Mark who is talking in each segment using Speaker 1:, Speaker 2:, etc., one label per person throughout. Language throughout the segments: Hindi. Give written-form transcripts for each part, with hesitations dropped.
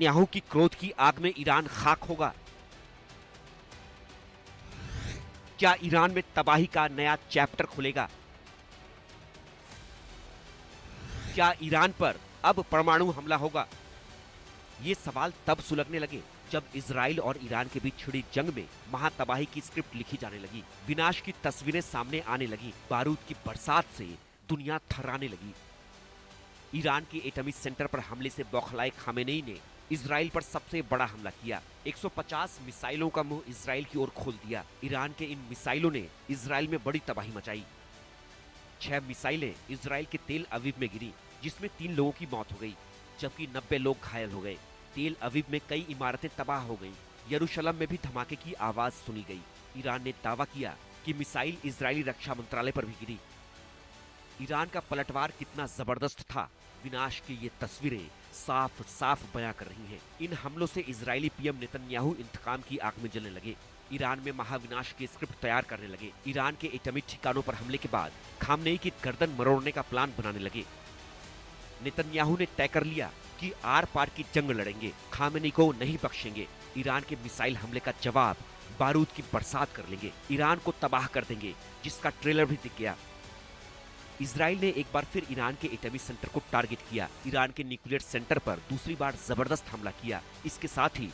Speaker 1: नेतन्याहू की क्रोध की आग में ईरान खाक होगा। क्या ईरान में तबाही का नया चैप्टर खुलेगा? क्या ईरान पर अब परमाणु हमला होगा? ये सवाल तब सुलगने लगे जब इजराइल और ईरान के बीच छिड़ी जंग में महातबाही की स्क्रिप्ट लिखी जाने लगी। विनाश की तस्वीरें सामने आने लगी। बारूद की बरसात से दुनिया थर्राने लगी। ईरान के एटमी सेंटर पर हमले से बौखलाए खामेनेई ने इजराइल पर सबसे बड़ा हमला किया। 150 मिसाइलों का मुंह इजराइल की ओर खोल दिया। ईरान के इन मिसाइलों ने इजराइल में बड़ी तबाही मचाई। 6 मिसाइलें इजराइल के तेल अवीव में गिरी, जिसमें 3 लोगों की मौत हो गई, जबकि 90 लोग घायल हो गए। तेल अवीव में कई इमारतें तबाह हो गईं। यरूशलेम में भी धमाके की आवाज सुनी गई। ईरान ने दावा किया कि मिसाइल इजरायली रक्षा मंत्रालय पर भी गिरी। ईरान का पलटवार कितना जबरदस्त था, विनाश की ये तस्वीरें साफ साफ बयां कर रही हैं। इन हमलों से इजरायली पीएम नेतन्याहू इंतकाम की आग में जलने लगे। ईरान में महाविनाश की स्क्रिप्ट तैयार करने लगे। ईरान के एटमी ठिकानों पर हमले के बाद खामनेई की गर्दन मरोड़ने का प्लान बनाने लगे। नेतन्याहू ने तय कर लिया कि आर पार की जंग लड़ेंगे, खामेनेई को नहीं बख्शेंगे। ईरान के मिसाइल हमले का जवाब बारूद की बरसात कर लेंगे, ईरान को तबाह कर देंगे, जिसका ट्रेलर भी दिख गया। इजराइल ने एक बार फिर ईरान के एटमी सेंटर को टारगेट किया। ईरान के न्यूक्लियर सेंटर पर दूसरी बार जबरदस्त हमला किया। इसके साथ ही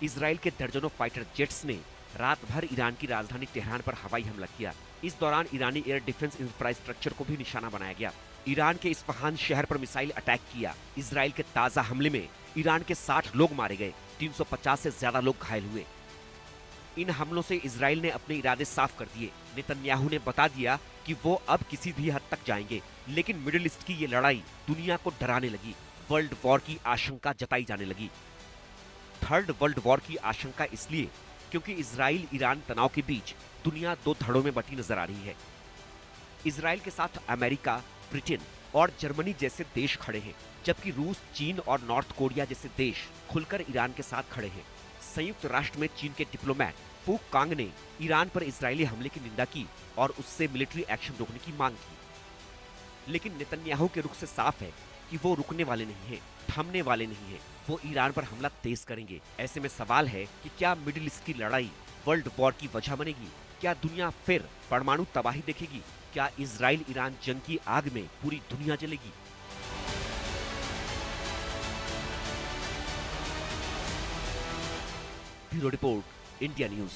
Speaker 1: इजराइल के दर्जनों फाइटर जेट्स ने रात भर ईरान की राजधानी तेहरान पर हवाई हमला किया। इस दौरान ईरानी एयर डिफेंस इंफ्रास्ट्रक्चर को भी निशाना बनाया गया। ईरान के इस्फहान शहर पर मिसाइल अटैक किया। इजराइल के ताजा हमले में ईरान के 60 लोग मारे गए, 350 से ज्यादा लोग घायल हुए। इन हमलों से इजराइल ने अपने इरादे साफ कर दिए। नेतन्याहू ने बता दिया कि वो अब किसी भी हद तक जाएंगे, लेकिन मिडिल ईस्ट की ये लड़ाई दुनिया को डराने लगी। वर्ल्ड वॉर की आशंका जताई जाने लगी। थर्ड वर्ल्ड वॉर की आशंका इसलिए क्योंकि इजराइल ईरान तनाव के बीच दुनिया 2 धड़ों में बटी नजर आ रही है। इजराइल के साथ अमेरिका, ब्रिटेन और जर्मनी जैसे देश खड़े हैं, जबकि रूस, चीन और नॉर्थ कोरिया जैसे देश खुलकर ईरान के साथ खड़े हैं। संयुक्त राष्ट्र में चीन के डिप्लोमेट फू कांग ने ईरान पर इजरायली हमले की निंदा की और उससे मिलिट्री एक्शन रोकने की मांग की। लेकिन नेतन्याहू के रुख से साफ है कि वो रुकने वाले नहीं हैं, थमने वाले नहीं हैं। वो ईरान पर हमला तेज करेंगे। ऐसे में सवाल है कि क्या मिडिल ईस्ट की लड़ाई वर्ल्ड वॉर की वजह बनेगी? क्या दुनिया फिर परमाणु तबाही देखेगी? क्या इजराइल ईरान जंग की आग में पूरी दुनिया जलेगी? Bureau report, India news.